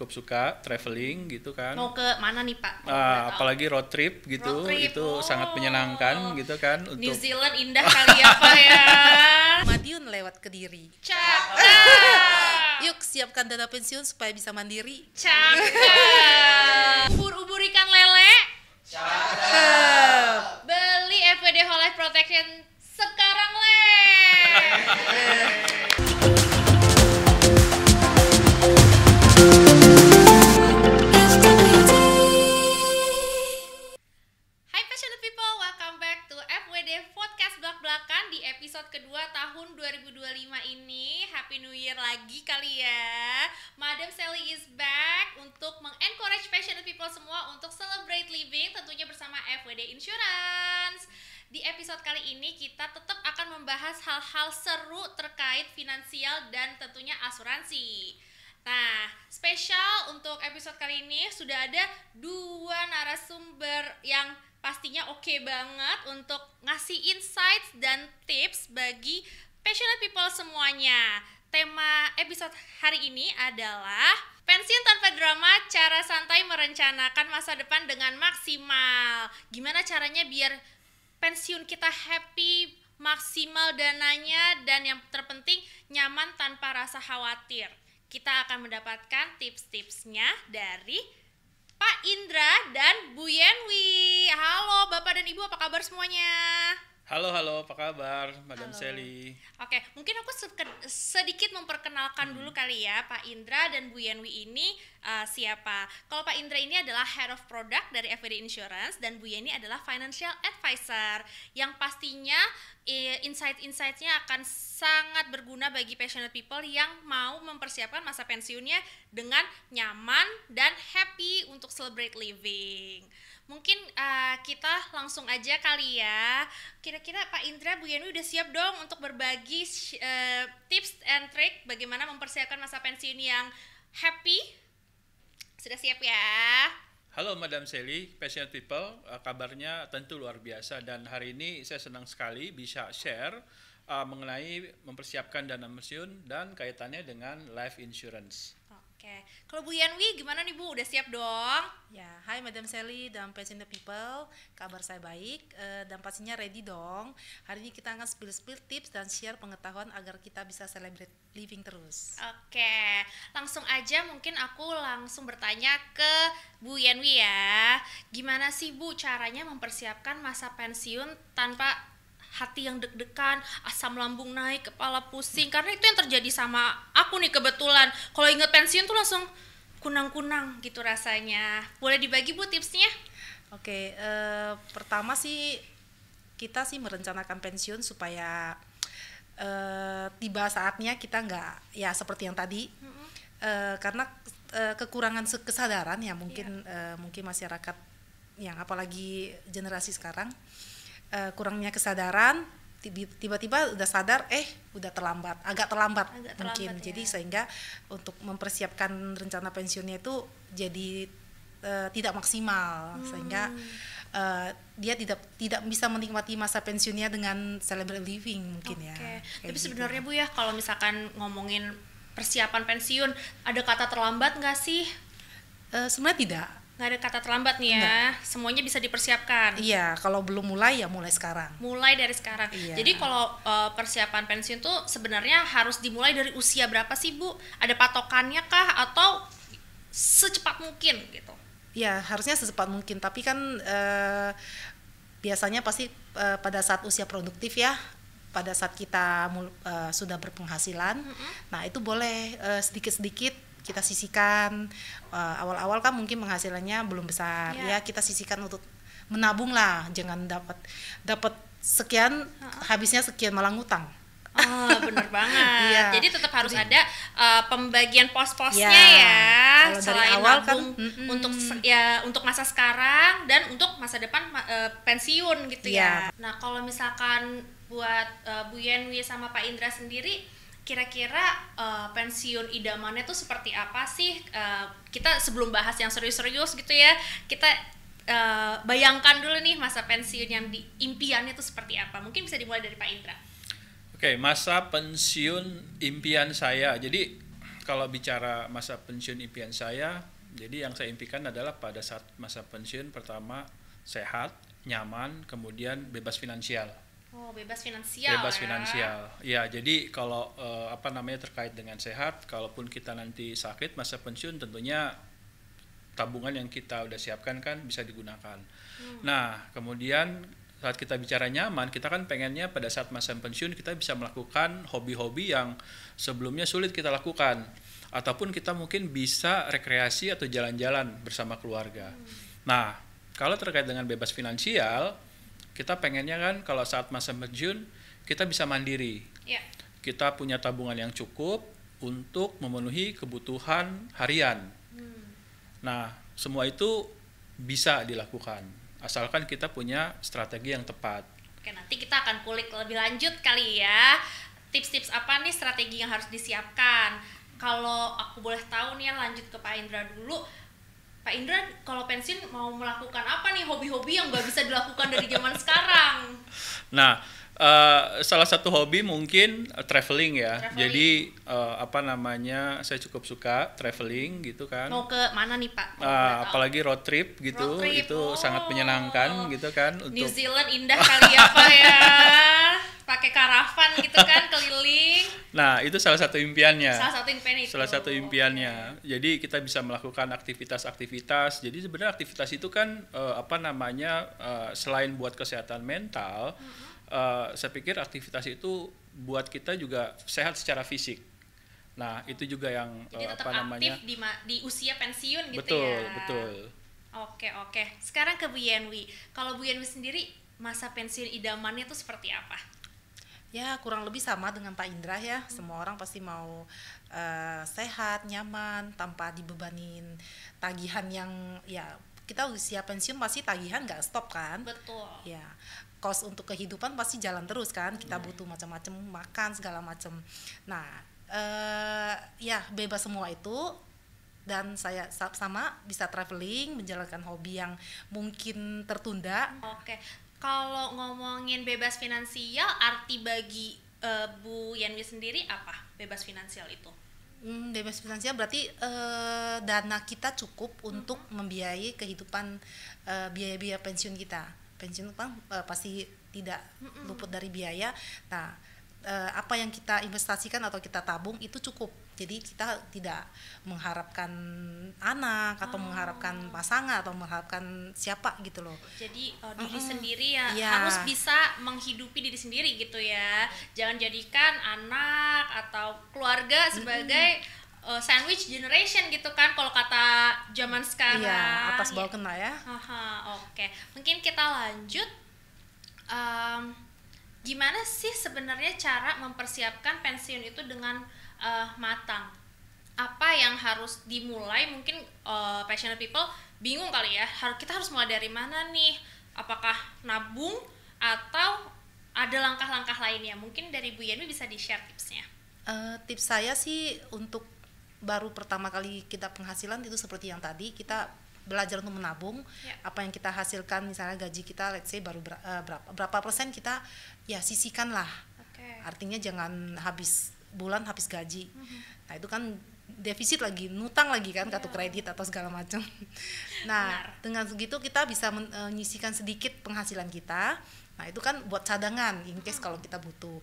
cukup suka traveling gitu kan. Mau ke mana nih Pak? Apalagi road trip gitu, Road trip, itu sangat menyenangkan gitu kan. New Untuk Zealand indah kali ya Pak ya. Madiun lewat Kediri. Cakep. Yuk siapkan dana pensiun supaya bisa mandiri. Cakep. Ubur-ubur ikan lele. Cakep. Beli FWD Whole Life Protection sekarang le. Hai passionate people, welcome back to FWD Podcast Blak-Blakan di episode kedua tahun 2025 ini. Happy New Year lagi kali ya. Madam Sally is back untuk mengencourage passionate people semua untuk celebrate living, tentunya bersama FWD Insurance. Di episode kali ini kita tetap akan membahas hal-hal seru terkait finansial dan tentunya asuransi. Nah, spesial untuk episode kali ini sudah ada dua narasumber yang pastinya oke banget untuk ngasih insights dan tips bagi passionate people semuanya. Tema episode hari ini adalah pensiun tanpa drama, cara santai merencanakan masa depan dengan maksimal. Gimana caranya biar pensiun kita happy, maksimal dananya, dan yang terpenting nyaman tanpa rasa khawatir. Kita akan mendapatkan tips-tipsnya dari Pak Indra dan Bu Yenwi. Halo Bapak dan Ibu, apa kabar semuanya? halo, apa kabar Madam Sally? Oke, mungkin aku sedikit memperkenalkan dulu kali ya, Pak Indra dan Bu Yenwi ini siapa. Kalau Pak Indra ini adalah Head of Product dari FWD Insurance dan Bu Yenwi adalah Financial Advisor yang pastinya insight-insightnya akan sangat berguna bagi passionate people yang mau mempersiapkan masa pensiunnya dengan nyaman dan happy untuk celebrate living. Mungkin kita langsung aja kali ya. Kira-kira Pak Indra, Bu Yenwi udah siap dong untuk berbagi tips and trick bagaimana mempersiapkan masa pensiun yang happy? Sudah siap ya? Halo Madam Sally, passionate people, kabarnya tentu luar biasa dan hari ini saya senang sekali bisa share mengenai mempersiapkan dana pensiun dan kaitannya dengan life insurance. Oke, kalau Bu Yenwi gimana nih Bu? Udah siap dong? Ya, hai Madam Sally dan passionate people, kabar saya baik dan pastinya ready dong. Hari ini kita akan spill tips dan share pengetahuan agar kita bisa celebrate living terus. Oke, langsung aja mungkin aku langsung bertanya ke Bu Yenwi ya. Gimana sih Bu caranya mempersiapkan masa pensiun tanpa hati yang deg-degan, asam lambung naik, kepala pusing? Karena itu yang terjadi sama aku nih kebetulan. Kalau inget pensiun tuh langsung kunang-kunang gitu rasanya. Boleh dibagi Bu tipsnya? Oke, pertama sih kita sih merencanakan pensiun supaya tiba saatnya kita nggak ya seperti yang tadi. Karena kekurangan kesadaran ya mungkin mungkin masyarakat yang apalagi generasi sekarang kurangnya kesadaran, tiba-tiba udah sadar udah agak terlambat mungkin ya. Jadi sehingga untuk mempersiapkan rencana pensiunnya itu jadi tidak maksimal sehingga dia tidak bisa menikmati masa pensiunnya dengan celebrate living mungkin ya. Tapi sebenarnya Bu ya, kalau misalkan ngomongin persiapan pensiun, ada kata terlambat nggak sih? Sebenarnya tidak. Nggak ada kata terlambat nih ya. Enggak. Semuanya bisa dipersiapkan. Iya, kalau belum mulai ya mulai sekarang. Mulai dari sekarang. Iya. Jadi kalau persiapan pensiun tuh sebenarnya harus dimulai dari usia berapa sih Bu? Ada patokannya kah atau secepat mungkin gitu? Ya harusnya secepat mungkin, tapi kan biasanya pasti pada saat usia produktif ya, pada saat kita sudah berpenghasilan, nah itu boleh sedikit-sedikit kita sisihkan. Awal-awal kan mungkin penghasilannya belum besar ya kita sisihkan untuk menabung lah, jangan dapat sekian habisnya sekian malah ngutang. Bener banget. Jadi tetap harus ada pembagian pos-posnya ya. Kalau dari awal kan untuk masa sekarang dan untuk masa depan pensiun gitu ya. Nah kalau misalkan buat Bu Yenwi sama Pak Indra sendiri, kira-kira pensiun idamannya tuh seperti apa sih? Kita sebelum bahas yang serius-serius gitu ya, kita bayangkan dulu nih masa pensiun yang impiannya tuh seperti apa. Mungkin bisa dimulai dari Pak Indra. Oke, masa pensiun impian saya. Jadi Kalau bicara masa pensiun impian saya, jadi yang saya impikan adalah pada saat masa pensiun pertama sehat, nyaman, kemudian bebas finansial. Oh, bebas finansial. Bebas ya. finansial. Ya, jadi kalau terkait dengan sehat, kalaupun kita nanti sakit masa pensiun tentunya tabungan yang kita udah siapkan kan bisa digunakan. Nah, kemudian saat kita bicara nyaman, kita kan pengennya pada saat masa pensiun kita bisa melakukan hobi-hobi yang sebelumnya sulit kita lakukan, ataupun kita mungkin bisa rekreasi atau jalan-jalan bersama keluarga. Nah, kalau terkait dengan bebas finansial, kita pengennya kan kalau saat masa pensiun kita bisa mandiri. Ya. Kita punya tabungan yang cukup untuk memenuhi kebutuhan harian. Nah, semua itu bisa dilakukan asalkan kita punya strategi yang tepat. Oke, nanti kita akan kulik lebih lanjut kali ya. Tips-tips apa nih strategi yang harus disiapkan? Kalau aku boleh tahu nih ya, lanjut ke Pak Indra dulu. Pak Indra, kalau pensiun mau melakukan apa nih hobi-hobi yang nggak bisa dilakukan dari zaman sekarang? Nah, salah satu hobi mungkin traveling ya. Jadi saya cukup suka traveling gitu kan. Mau ke mana nih Pak? Apalagi road trip gitu, Road trip, itu sangat menyenangkan gitu kan. New Untuk Zealand indah kali ya Pak ya. Pakai karavan gitu kan keliling. Nah, itu salah satu impiannya. Salah satu impiannya. Jadi kita bisa melakukan aktivitas-aktivitas. Jadi sebenarnya aktivitas itu kan selain buat kesehatan mental, saya pikir aktivitas itu buat kita juga sehat secara fisik. Nah, itu juga yang Jadi tetap aktif di usia pensiun gitu betul, ya. Betul. Oke. Sekarang ke Bu Yenwi. Kalau Bu Yenwi sendiri masa pensiun idamannya tuh seperti apa? Ya kurang lebih sama dengan Pak Indra ya. Semua orang pasti mau sehat, nyaman, tanpa dibebanin tagihan yang ya kita usia pensiun pasti tagihan nggak stop kan. Betul. Ya kos untuk kehidupan pasti jalan terus kan. Kita butuh macam-macam makan segala macam. Nah ya bebas semua itu. Dan saya sama bisa traveling, menjalankan hobi yang mungkin tertunda. Oke. Kalau ngomongin bebas finansial, arti bagi Bu Yenwi sendiri apa bebas finansial itu? Bebas finansial berarti dana kita cukup untuk membiayai kehidupan biaya-biaya pensiun kita. Pensiun kan pasti tidak luput dari biaya. Nah, apa yang kita investasikan atau kita tabung itu cukup. Jadi kita tidak mengharapkan anak atau mengharapkan pasangan atau mengharapkan siapa gitu loh. Jadi diri sendiri harus bisa menghidupi diri sendiri gitu ya. Jangan jadikan anak atau keluarga sebagai sandwich generation gitu kan kalau kata zaman sekarang. Iya, atas bawah kena ya. Oke. Mungkin kita lanjut. Gimana sih sebenarnya cara mempersiapkan pensiun itu dengan matang? Apa yang harus dimulai? Mungkin passionate people bingung kali ya, kita harus mulai dari mana nih? Apakah nabung atau ada langkah-langkah lainnya? Mungkin dari Bu Yenwi bisa di-share tipsnya. Tips saya sih untuk baru pertama kali kita penghasilan itu seperti yang tadi, kita belajar untuk menabung. Apa yang kita hasilkan, misalnya gaji kita let's say baru berapa persen kita ya sisihkan lah. Artinya jangan habis bulan habis gaji. Nah itu kan defisit lagi, nutang lagi kan, kartu kredit atau segala macam. Nah dengan segitu kita bisa menyisihkan sedikit penghasilan kita. Nah itu kan buat cadangan in case kalau kita butuh.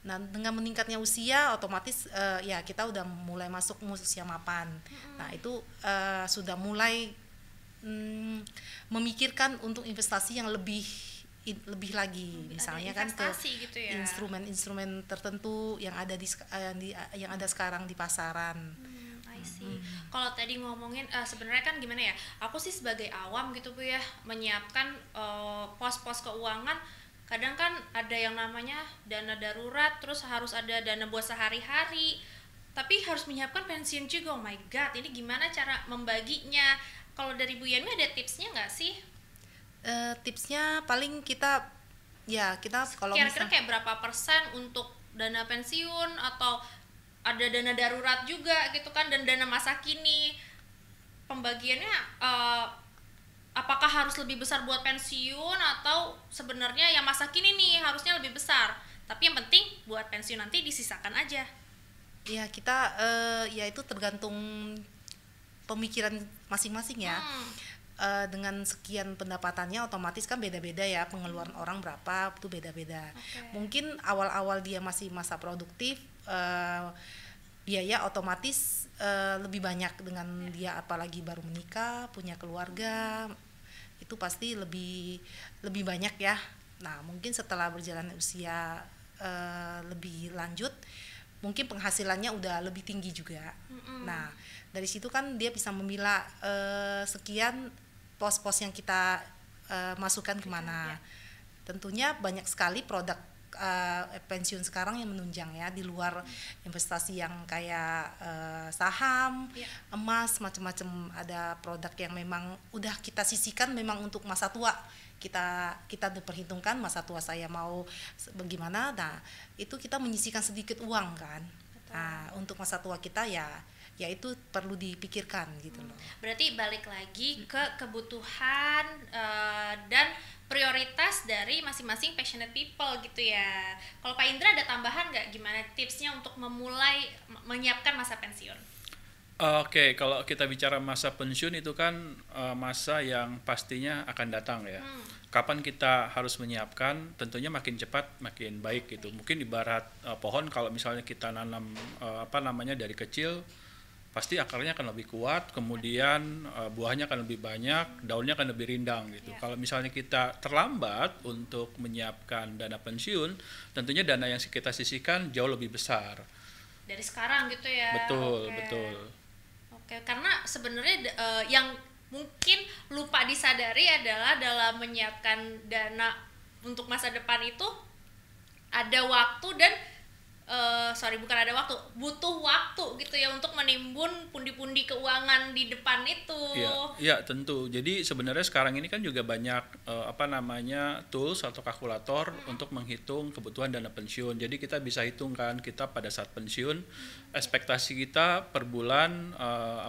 Nah dengan meningkatnya usia otomatis ya kita udah mulai masuk usia mapan. Nah itu sudah mulai memikirkan untuk investasi yang lebih lagi, misalnya kan ke gitu ya. instrumen tertentu yang ada yang ada sekarang di pasaran. Kalau tadi ngomongin sebenarnya kan gimana ya, aku sih sebagai awam gitu Bu ya, menyiapkan pos-pos keuangan. Kadang kan ada yang namanya dana darurat, terus harus ada dana buat sehari-hari, tapi harus menyiapkan pensiun juga. Oh my god, ini gimana cara membaginya? Kalau dari Bu Yenwi ada tipsnya nggak sih? Tipsnya paling kita kalau kira-kira kayak berapa persen untuk dana pensiun, atau ada dana darurat juga gitu kan, dan dana masa kini, pembagiannya apakah harus lebih besar buat pensiun atau sebenarnya yang masa kini nih harusnya lebih besar, tapi yang penting buat pensiun nanti disisakan aja. Ya kita ya itu tergantung pemikiran masing-masing ya. Dengan sekian pendapatannya otomatis kan beda-beda ya, pengeluaran orang berapa itu beda-beda. Mungkin awal-awal dia masih masa produktif, biaya otomatis lebih banyak dengan dia apalagi baru menikah, punya keluarga, itu pasti lebih banyak ya. Nah mungkin setelah berjalan usia lebih lanjut, mungkin penghasilannya udah lebih tinggi juga. Nah dari situ kan dia bisa memilah sekian pos-pos yang kita masukkan kemana. Tentunya banyak sekali produk pensiun sekarang yang menunjang ya, di luar investasi yang kayak saham, emas, macam-macam. Ada produk yang memang udah kita sisihkan memang untuk masa tua. Kita diperhitungkan masa tua saya mau bagaimana. Nah itu kita menyisihkan sedikit uang kan. Nah untuk masa tua kita ya itu perlu dipikirkan gitu loh. Berarti balik lagi ke kebutuhan dan prioritas dari masing-masing passionate people gitu ya. Kalau Pak Indra ada tambahan nggak, gimana tipsnya untuk memulai menyiapkan masa pensiun? Oke, kalau kita bicara masa pensiun itu kan masa yang pastinya akan datang ya. Kapan kita harus menyiapkan? Tentunya makin cepat makin baik gitu. Mungkin ibarat pohon, kalau misalnya kita nanam dari kecil, pasti akarnya akan lebih kuat, kemudian buahnya akan lebih banyak, daunnya akan lebih rindang gitu. Kalau misalnya kita terlambat untuk menyiapkan dana pensiun, tentunya dana yang kita sisihkan jauh lebih besar. Dari sekarang gitu ya. Betul. Oke, karena sebenarnya yang mungkin lupa disadari adalah dalam menyiapkan dana untuk masa depan itu ada waktu dan butuh waktu gitu ya untuk menimbun pundi-pundi keuangan di depan itu. Iya, tentu. Jadi sebenarnya sekarang ini kan juga banyak tools atau kalkulator untuk menghitung kebutuhan dana pensiun. Jadi kita bisa hitungkan kita pada saat pensiun ekspektasi kita per bulan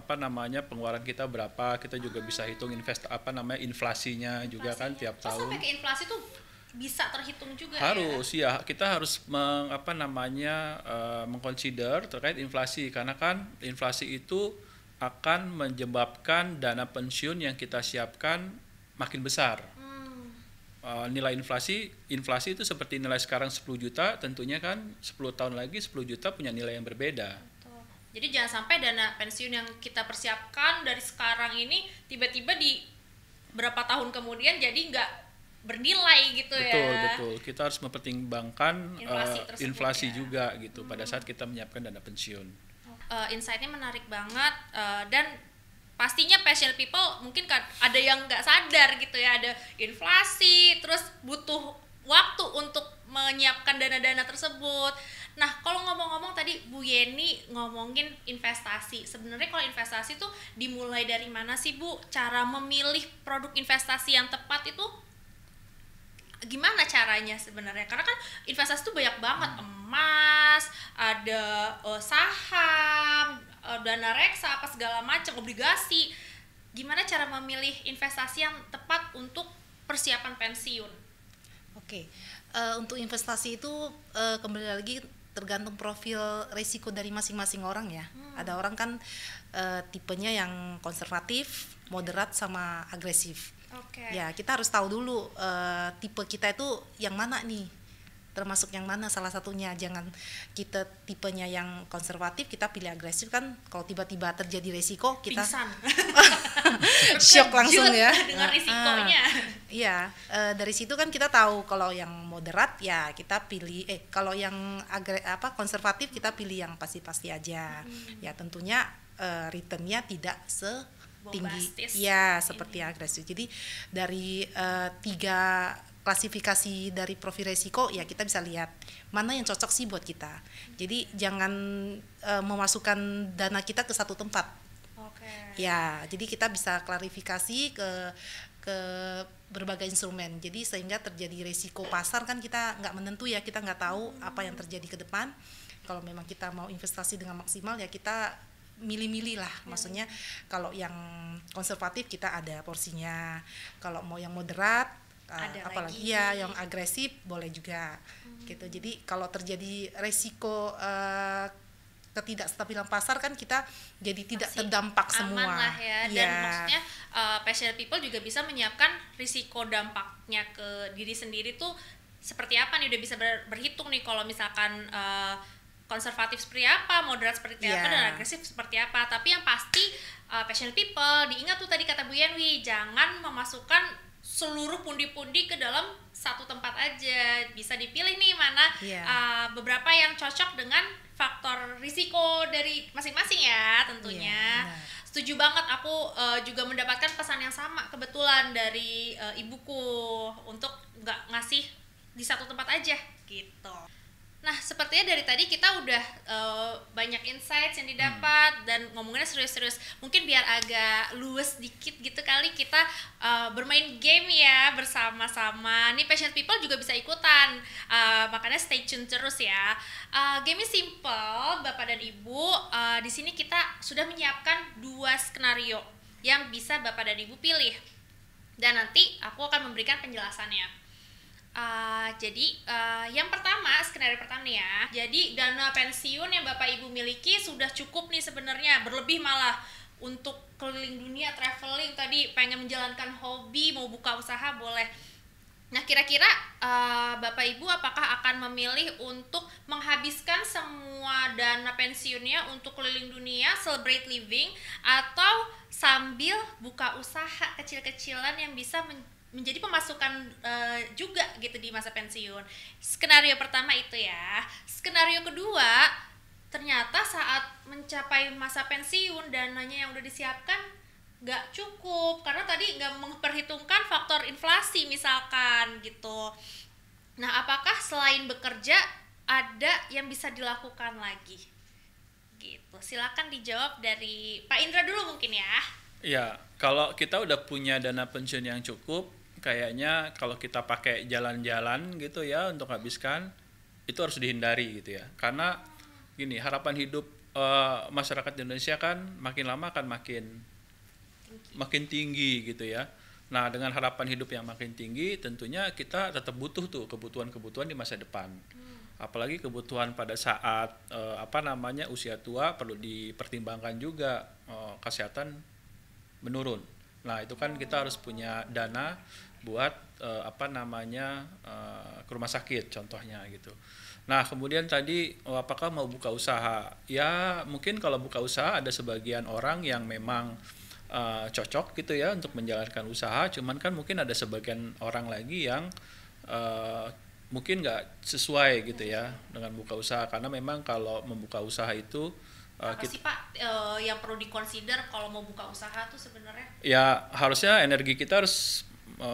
pengeluaran kita berapa. Kita juga bisa hitung inflasinya juga kan tiap tahun. Sampai ke inflasi tuh bisa terhitung juga. Harus ya, kita harus mengconsider terkait inflasi, karena kan inflasi itu akan menyebabkan dana pensiun yang kita siapkan makin besar. Nilai inflasi itu seperti nilai sekarang 10 juta, tentunya kan 10 tahun lagi 10 juta punya nilai yang berbeda. Betul. Jadi jangan sampai dana pensiun yang kita persiapkan dari sekarang ini tiba-tiba di berapa tahun kemudian jadi nggak bernilai gitu. Betul. Kita harus mempertimbangkan inflasi ya. Juga gitu pada saat kita menyiapkan dana pensiun. Insight-nya menarik banget dan pastinya passionate people mungkin kan ada yang nggak sadar gitu ya, ada inflasi, terus butuh waktu untuk menyiapkan dana-dana tersebut. Nah, kalau ngomong-ngomong tadi Bu Yeni ngomongin investasi. Sebenarnya kalau investasi tuh dimulai dari mana sih Bu? Cara memilih produk investasi yang tepat itu gimana caranya sebenarnya? Karena kan investasi itu banyak banget, emas, ada saham, dana reksa, apa segala macam, obligasi. Gimana cara memilih investasi yang tepat untuk persiapan pensiun? Oke, untuk investasi itu kembali lagi tergantung profil risiko dari masing-masing orang ya. Ada orang kan tipenya yang konservatif, moderat, sama agresif. Ya kita harus tahu dulu tipe kita itu yang mana nih, termasuk yang mana salah satunya. Jangan kita tipenya yang konservatif kita pilih agresif, kan kalau tiba-tiba terjadi resiko kita shock langsung ya dengan risikonya. Iya, dari situ kan kita tahu kalau yang moderat ya kita pilih kalau yang konservatif kita pilih yang pasti-pasti aja. Ya tentunya returnnya tidak tinggi ya seperti agresif. Jadi dari 3 klasifikasi dari profil resiko ya kita bisa lihat mana yang cocok sih buat kita. Jadi jangan memasukkan dana kita ke satu tempat. Ya, jadi kita bisa klarifikasi ke berbagai instrumen. Jadi sehingga terjadi resiko pasar kan kita nggak menentu ya, kita nggak tahu apa yang terjadi ke depan. Kalau memang kita mau investasi dengan maksimal ya kita milih-milih lah, maksudnya kalau yang konservatif kita ada porsinya, kalau mau yang moderat apalagi ya yang agresif boleh juga gitu. Jadi kalau terjadi resiko ketidakstabilan pasar kan kita jadi tidak Masih terdampak aman semua. lah ya. Dan maksudnya passionate people juga bisa menyiapkan risiko dampaknya ke diri sendiri tuh seperti apa nih, udah bisa berhitung nih kalau misalkan konservatif seperti apa, moderat seperti apa, dan agresif seperti apa. Tapi yang pasti passionate people diingat tuh tadi kata Bu Yenwi, jangan memasukkan seluruh pundi-pundi ke dalam satu tempat aja. Bisa dipilih nih mana beberapa yang cocok dengan faktor risiko dari masing-masing ya tentunya. Setuju banget, aku juga mendapatkan pesan yang sama kebetulan dari ibuku untuk nggak ngasih di satu tempat aja gitu. Nah, sepertinya dari tadi kita udah banyak insights yang didapat dan ngomonginnya serius-serius. Mungkin biar agak luwes dikit gitu kali kita bermain game ya bersama-sama. Nih passionate people juga bisa ikutan, makanya stay tune terus ya. Game-nya simple, Bapak dan Ibu. Di sini kita sudah menyiapkan 2 skenario yang bisa Bapak dan Ibu pilih. Dan nanti aku akan memberikan penjelasannya. Jadi yang pertama, skenario pertama nih ya. Jadi dana pensiun yang Bapak Ibu miliki sudah cukup nih sebenarnya, berlebih malah untuk keliling dunia, traveling, tadi pengen menjalankan hobi, mau buka usaha boleh. Nah, kira-kira Bapak Ibu apakah akan memilih untuk menghabiskan semua dana pensiunnya untuk keliling dunia, celebrate living, atau sambil buka usaha kecil-kecilan yang bisa menjadi pemasukan juga gitu di masa pensiun? Skenario pertama itu ya. Skenario kedua, ternyata saat mencapai masa pensiun dananya yang udah disiapkan nggak cukup karena tadi nggak memperhitungkan faktor inflasi misalkan gitu. Nah, apakah selain bekerja ada yang bisa dilakukan lagi? Gitu. Silakan dijawab dari Pak Indra dulu mungkin ya. Ya, kalau kita udah punya dana pensiun yang cukup, kayaknya kalau kita pakai jalan-jalan gitu ya untuk habiskan, itu harus dihindari gitu ya. Karena gini, harapan hidup masyarakat Indonesia kan makin lama akan makin tinggi gitu ya. Nah, dengan harapan hidup yang makin tinggi, tentunya kita tetap butuh tuh kebutuhan-kebutuhan di masa depan. Apalagi kebutuhan pada saat usia tua perlu dipertimbangkan juga, kesehatan menurun. Nah, itu kan kita harus punya dana buat ke rumah sakit contohnya gitu. Nah, kemudian tadi apakah mau buka usaha? Ya, mungkin kalau buka usaha ada sebagian orang yang memang cocok gitu ya untuk menjalankan usaha, cuman kan mungkin ada sebagian orang lagi yang mungkin nggak sesuai gitu ya dengan buka usaha, karena memang kalau membuka usaha itu apa sih Pak yang perlu dikonsider kalau mau buka usaha tuh sebenarnya? Ya, harusnya energi kita harus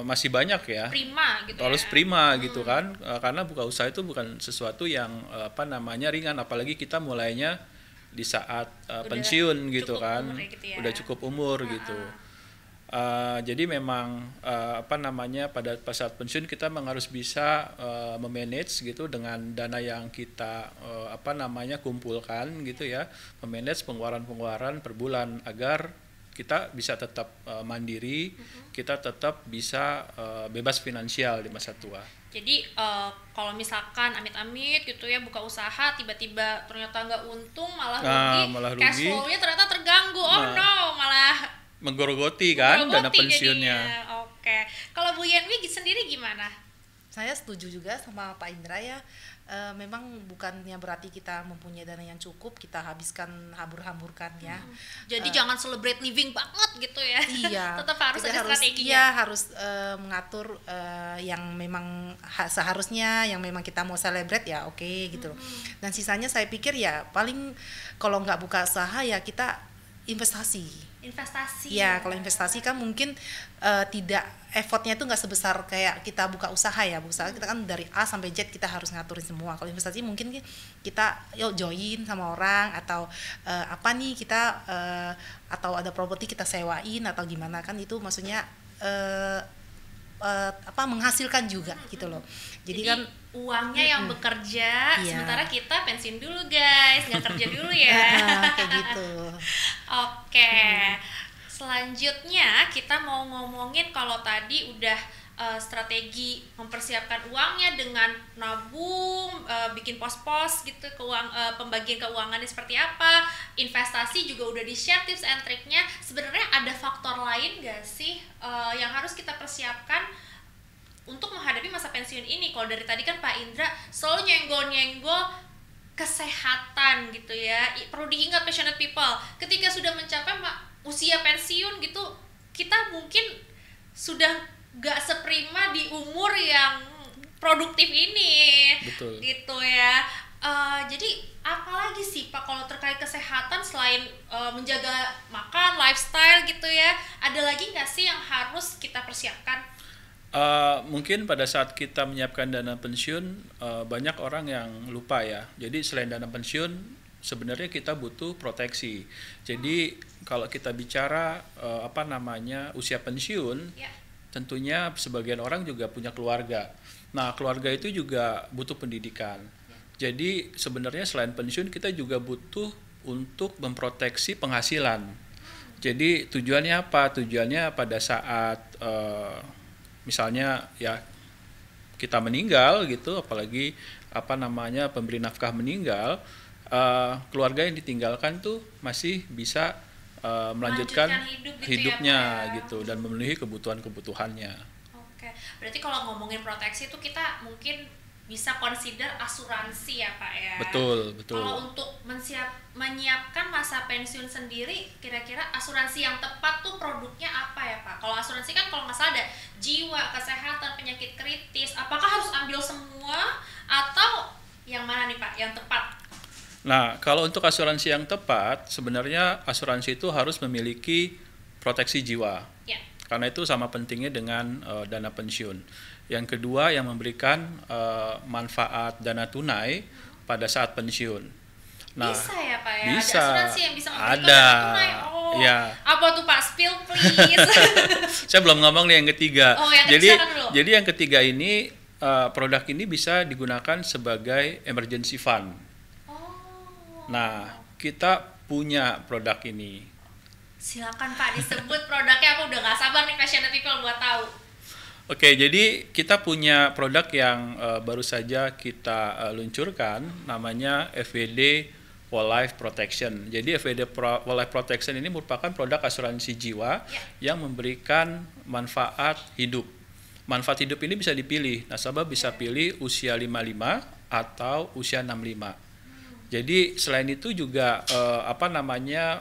masih banyak ya. Prima gitu. Harus prima gitu kan. Karena buka usaha itu bukan sesuatu yang ringan, apalagi kita mulainya di saat pensiun gitu kan. Gitu ya. Udah cukup umur gitu. Jadi memang pada saat pensiun kita memang harus bisa memanage gitu dengan dana yang kita kumpulkan gitu ya, memanage pengeluaran per bulan agar kita bisa tetap mandiri, kita tetap bisa bebas finansial di masa tua. Jadi kalau misalkan amit-amit gitu ya buka usaha tiba-tiba ternyata nggak untung malah rugi, cash flow-nya ternyata terganggu, malah menggerogoti kan dana pensiunnya. Oke. Kalau Bu Yenwi sendiri gimana? Saya setuju juga sama Pak Indra ya. Memang bukannya berarti kita mempunyai dana yang cukup kita habiskan hambur-hamburkan ya. Jadi jangan celebrate living banget gitu ya. Iya. Tetap harus ada strateginya. Iya, harus mengatur yang memang seharusnya yang memang kita mau celebrate ya oke, gitu. Dan sisanya saya pikir ya paling kalau nggak buka usaha ya kita investasi. Ya, kalau investasi kan mungkin tidak effortnya itu nggak sebesar kayak kita buka usaha ya. Buka usaha kita kan dari A sampai Z kita harus ngaturin semua. Kalau investasi mungkin kita join sama orang atau kita atau ada properti kita sewain atau gimana kan, itu maksudnya menghasilkan juga gitu loh. Jadi kan uangnya yang bekerja, sementara kita pensiun dulu guys, nggak kerja dulu ya. Kayak gitu. Oke. Selanjutnya kita mau ngomongin kalau tadi udah strategi mempersiapkan uangnya dengan nabung, bikin pos-pos gitu, pembagian keuangannya seperti apa, investasi juga udah di-share tips and triknya. Sebenarnya ada faktor lain gak sih yang harus kita persiapkan untuk menghadapi masa pensiun ini? Kalau dari tadi kan Pak Indra selalu nyenggol-nyenggol kesehatan gitu ya. Perlu diingat passionate people, ketika sudah mencapai usia pensiun gitu, kita mungkin sudah gak seprima di umur yang produktif ini. Betul. Gitu ya. Jadi apalagi sih Pak kalau terkait kesehatan selain menjaga makan, lifestyle gitu ya, ada lagi nggak sih yang harus kita persiapkan? Mungkin pada saat kita menyiapkan dana pensiun, banyak orang yang lupa ya. Jadi selain dana pensiun, sebenarnya kita butuh proteksi. Jadi kalau kita bicara usia pensiun, tentunya sebagian orang juga punya keluarga. Nah, keluarga itu juga butuh pendidikan. Jadi sebenarnya selain pensiun kita juga butuh untuk memproteksi penghasilan. Jadi tujuannya apa? Tujuannya pada saat misalnya ya kita meninggal gitu, apalagi pemberi nafkah meninggal, keluarga yang ditinggalkan tuh masih bisa melanjutkan hidupnya gitu dan memenuhi kebutuhannya. Oke, berarti kalau ngomongin proteksi itu kita mungkin bisa consider asuransi ya Pak ya. Betul. Kalau untuk menyiapkan masa pensiun sendiri, kira-kira asuransi yang tepat tuh produknya apa ya Pak? Kalau asuransi kan kalau nggak salah ada jiwa, kesehatan, penyakit kritis. Apakah harus ambil semua atau yang mana nih Pak yang tepat? Nah, kalau untuk asuransi yang tepat, sebenarnya asuransi itu harus memiliki proteksi jiwa. Ya. Karena itu sama pentingnya dengan dana pensiun. Yang kedua, yang memberikan manfaat dana tunai pada saat pensiun. Nah, bisa ya Pak ya? Bisa. Ada asuransi yang bisa memberikan dana tunai. Oh, ya. Apa tuh Pak? Spill please. Saya belum ngomong nih yang ketiga. Jadi yang ketiga ini, produk ini bisa digunakan sebagai emergency fund. Nah, kita punya produk ini. Silakan Pak disebut produknya, aku udah gak sabar nih passionate people buat tahu. Oke, jadi kita punya produk yang baru saja kita luncurkan, namanya FWD Whole Life Protection. Jadi FWD Whole Life Protection ini merupakan produk asuransi jiwa yang memberikan manfaat hidup. Manfaat hidup ini bisa dipilih, nasabah bisa pilih usia 55 atau usia 65. Jadi selain itu juga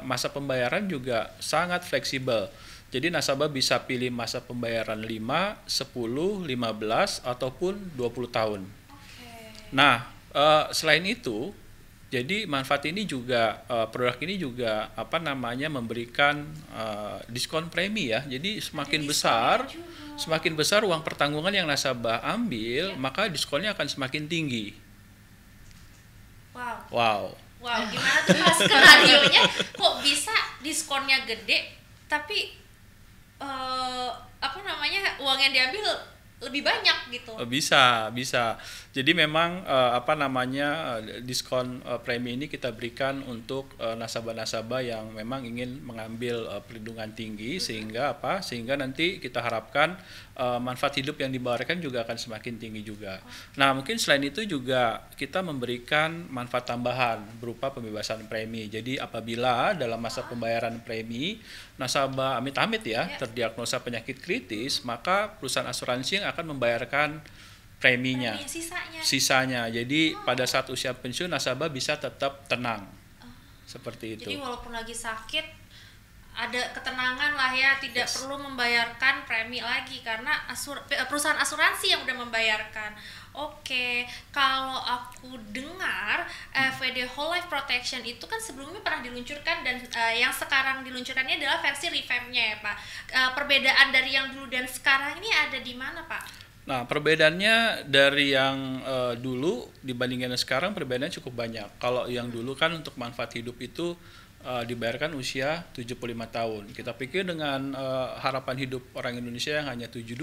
masa pembayaran juga sangat fleksibel. Jadi nasabah bisa pilih masa pembayaran 5, 10, 15 ataupun 20 tahun. Nah, selain itu, jadi manfaat ini juga produk ini juga memberikan diskon premi ya. Jadi semakin besar uang pertanggungan yang nasabah ambil, maka diskonnya akan semakin tinggi. Wow, gimana tuh Mas skenarionya? Kok bisa diskonnya gede, tapi uang yang diambil lebih banyak gitu? Bisa. Jadi memang diskon premi ini kita berikan untuk nasabah-nasabah yang memang ingin mengambil perlindungan tinggi, sehingga nanti kita harapkan manfaat hidup yang dibayarkan juga akan semakin tinggi juga. Nah, mungkin selain itu juga kita memberikan manfaat tambahan berupa pembebasan premi. Jadi apabila dalam masa pembayaran premi nasabah amit-amit terdiagnosa penyakit kritis, maka perusahaan asuransi yang akan membayarkan preminya, sisanya. Jadi pada saat usia pensiun nasabah bisa tetap tenang. Seperti itu. Jadi walaupun lagi sakit ada ketenangan lah ya, tidak perlu membayarkan premi lagi karena perusahaan asuransi yang udah membayarkan. Oke, kalau aku dengar FWD Whole Life Protection itu kan sebelumnya pernah diluncurkan dan yang sekarang diluncurkannya adalah versi revamp-nya ya Pak. Perbedaan dari yang dulu dan sekarang ini ada di mana Pak? Nah, perbedaannya dari yang dulu dibandingkan sekarang perbedaannya cukup banyak. Kalau yang dulu kan untuk manfaat hidup itu dibayarkan usia 75 tahun. Kita pikir dengan harapan hidup orang Indonesia yang hanya 72,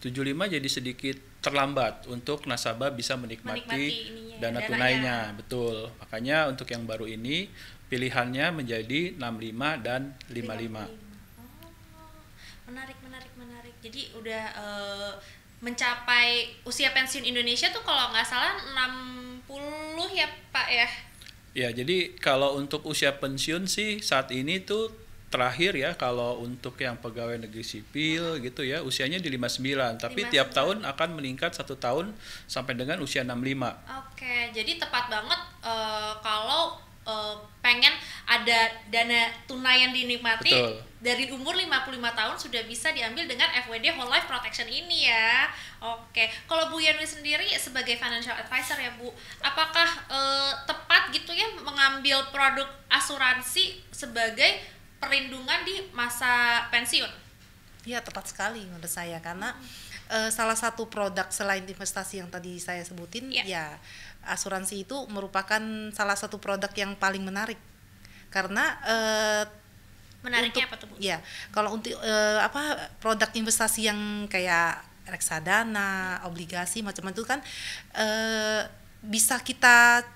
75 jadi sedikit terlambat untuk nasabah bisa menikmati dana tunainya. Betul. Makanya untuk yang baru ini pilihannya menjadi 65 dan 55. Menarik. Jadi udah mencapai usia pensiun Indonesia tuh kalau nggak salah 60 ya Pak ya? Ya, jadi kalau untuk usia pensiun sih saat ini tuh terakhir ya, kalau untuk yang pegawai negeri sipil gitu ya, usianya di 59, tapi 59. tiap tahun akan meningkat 1 tahun sampai dengan usia 65. Oke, jadi tepat banget kalau pengen ada dana tunai yang dinikmati. Betul. Dari umur 55 tahun sudah bisa diambil dengan FWD Whole Life Protection ini ya. Oke, kalau Bu Yanwi sendiri sebagai financial advisor ya Bu, apakah tepat gitu ya mengambil produk asuransi sebagai perlindungan di masa pensiun? Iya, tepat sekali menurut saya, karena salah satu produk selain investasi yang tadi saya sebutin, ya asuransi itu merupakan salah satu produk yang paling menarik, karena menariknya apa tuh Bu? Ya, kalau untuk produk investasi yang kayak reksadana, obligasi macam itu kan bisa kita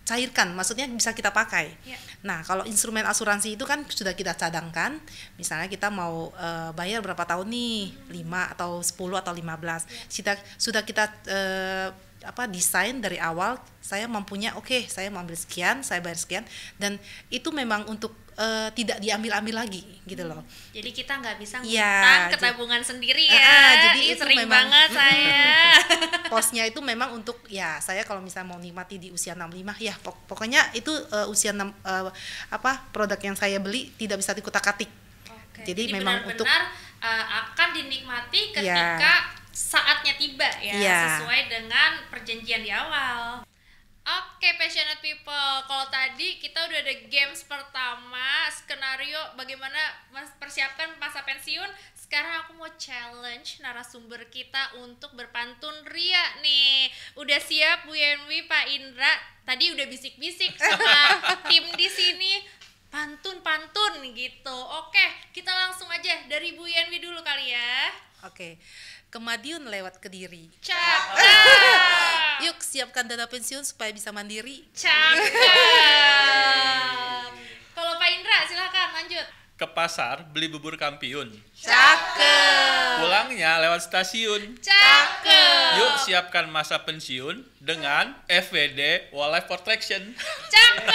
cairkan, maksudnya bisa kita pakai. Nah, kalau instrumen asuransi itu kan sudah kita cadangkan, misalnya kita mau bayar berapa tahun nih, 5 atau 10 atau 15. Sudah kita desain dari awal, saya mampunya saya mau ambil sekian, saya bayar sekian, dan itu memang untuk tidak diambil-ambil lagi gitu loh. Jadi kita nggak bisa ngutang ke tabungan sendiri ya. Jadi itu sering memang, banget saya. Posnya itu memang untuk saya kalau misalnya mau nikmati di usia 65 ya pokoknya itu usia produk yang saya beli tidak bisa dikutak-atik. Jadi memang benar-benar untuk akan dinikmati ketika saatnya tiba ya, sesuai dengan perjanjian di awal. Oke, passionate people, kalau tadi kita udah ada games pertama, skenario bagaimana persiapkan masa pensiun. Sekarang aku mau challenge narasumber kita untuk berpantun ria nih. Udah siap Bu Yanwi, Pak Indra? Tadi udah bisik-bisik sama tim di sini, pantun gitu. Oke, kita langsung aja dari Bu Yanwi dulu kali ya. Oke. Ke Madiun lewat Kediri. Cakep. Yuk siapkan dana pensiun supaya bisa mandiri. Cakep. Kalau Pak Indra silakan lanjut. Ke pasar beli bubur kampiun. Cakep. Pulangnya lewat stasiun. Cakep. Yuk siapkan masa pensiun dengan FWD Whole Life Protection. Cakep.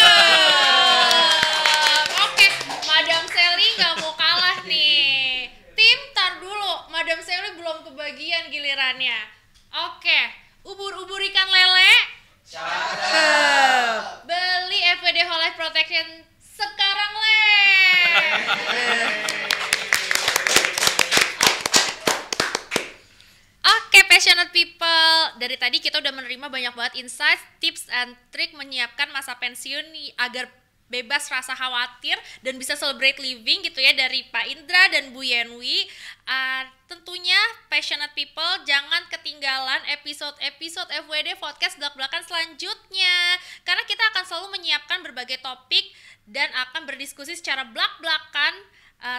Oke, Madam Sally nggak mau kalah nih. Tim, tar dulu. Madam Sally belum kebagian gilirannya. Oke, ubur-ubur ikan lele. Cakep. Beli FWD Whole Life Protection sekarang, Le. Oke, passionate people, dari tadi kita udah menerima banyak banget insights, tips and trik menyiapkan masa pensiun agar bebas rasa khawatir dan bisa celebrate living gitu ya dari Pak Indra dan Bu Yanwi. Tentunya passionate people jangan ketinggalan episode-episode FWD Podcast Blak-Blakan selanjutnya, karena kita akan selalu menyiapkan berbagai topik dan akan berdiskusi secara blak-blakan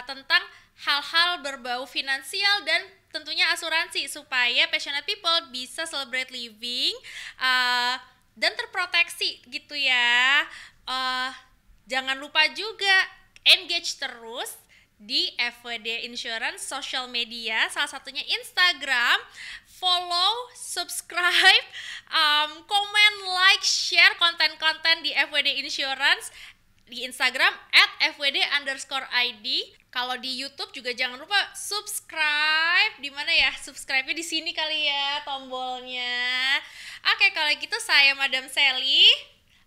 tentang hal-hal berbau finansial dan tentunya asuransi supaya passionate people bisa celebrate living dan terproteksi gitu ya. Jangan lupa juga engage terus di FWD Insurance social media, salah satunya Instagram. Follow, subscribe, komen, like, share konten-konten di FWD Insurance di Instagram @fwd_id. Kalau di YouTube juga jangan lupa subscribe. Di mana ya? Subscribe-nya di sini kali ya tombolnya. Oke, kalau gitu saya Madam Sally,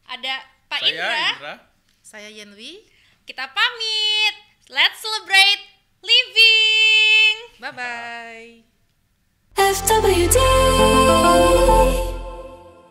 ada Pak Indra. Saya Yanwi. Kita pamit. Let's celebrate living. Bye-bye. FWD